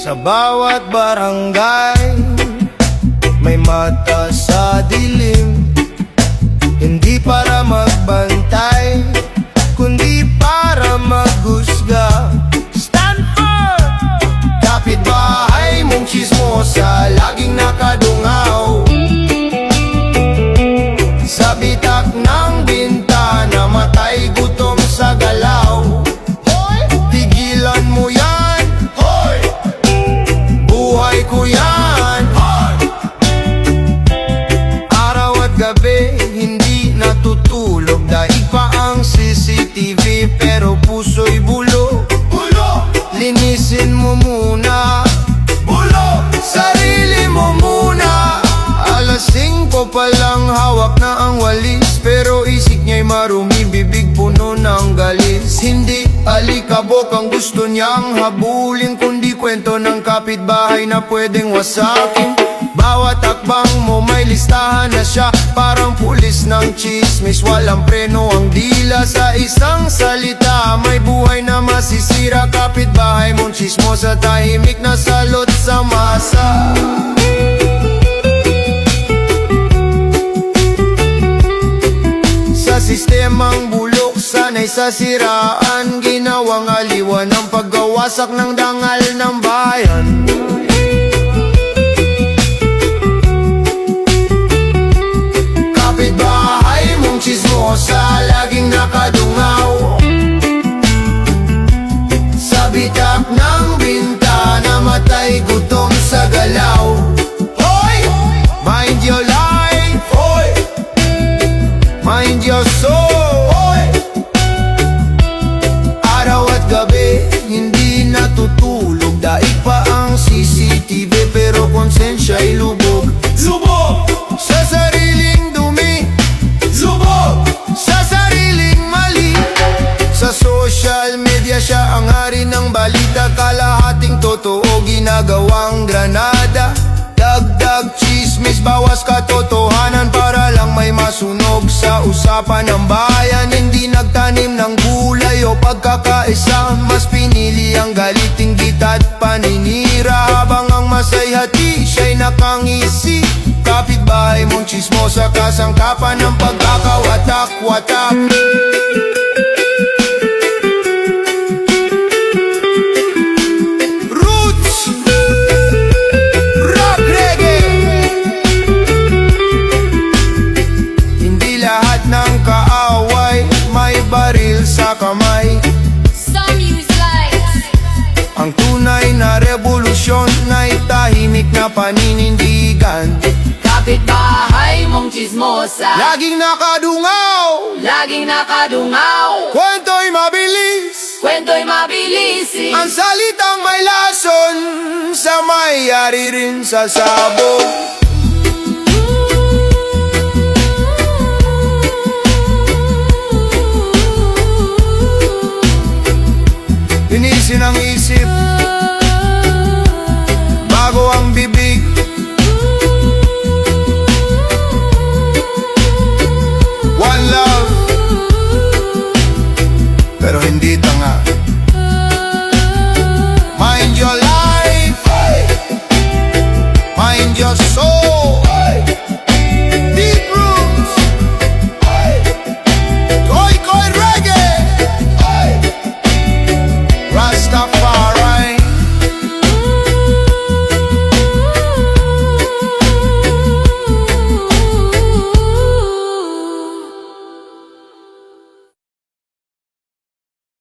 Sa bawat barangay may mata sa dilim, hindi para magbantay, kundi para maghusga. Stanford! Kapitbahay mong chismosa, laging nakadungaw sa bitak ng bintana, matay gutom sa galaw. Hoy! Tigilan mo yan! Hoy! Buhay ko yan! Hoy! Araw at gabi hindi natutulog, daig pa ang CCTV pero puso'y bulok. Bulok! Linisin mo muna, bulok! Sarili mo muna. Alas 5 pa lang hawak na ang walis, pero isip niya'y marumi, bibig puno ng galis. Hindi alikabok ang gusto niyang habulin, kundi kwento ng kapitbahay na pwedeng wasakin. Bawat akbang mo may listahan na siya, parang pulis ng chismis, walang preno ang dila. Sa isang salita may buhay na masisira. Kapitbahay mong chismosa, tahimik na salot sa masa. Sa sistemang bulok, sanay sa siraan, ginawang aliwan ang paggawasak ng dangal ng bayan. Kapitbahay mong chismosa, laging nakadungaw sa bitak ng bintana, matay gutom sa galaw. Hoy! Mind your life! Hoy! Mind your soul! Hoy! Araw at gabi hindi natutulog, daig pa ang CCTV pero konsensya'y lubog. Lubog! Sa sariling dumi, lubog! Sa sariling mali. Sa social media siya ang hari ng balita, kalahating totoo ginagawang granada. Dagdag chismis, bawas katotohanan para lang may masunog sa usapan ng bayan. Hindi nagtanim ng gulay o pagkakaisa, mas pinili ang galit, inggit at paninira. Habang ang masayhati siya'y nakangisi, kapitbahay mong chismosa, kasangkapan ng pagkakawatak-watak. Baril sa kamay, some use lights. ang tunay na revolusyon na'y tahimik na paninindigan. Kapitbahay mong chismosa, Laging nakadungaw, laging nakadungaw. kwento'y mabilis, Kwento'y mabilis, ang salitang may lason, sa may-ari rin sa sabog.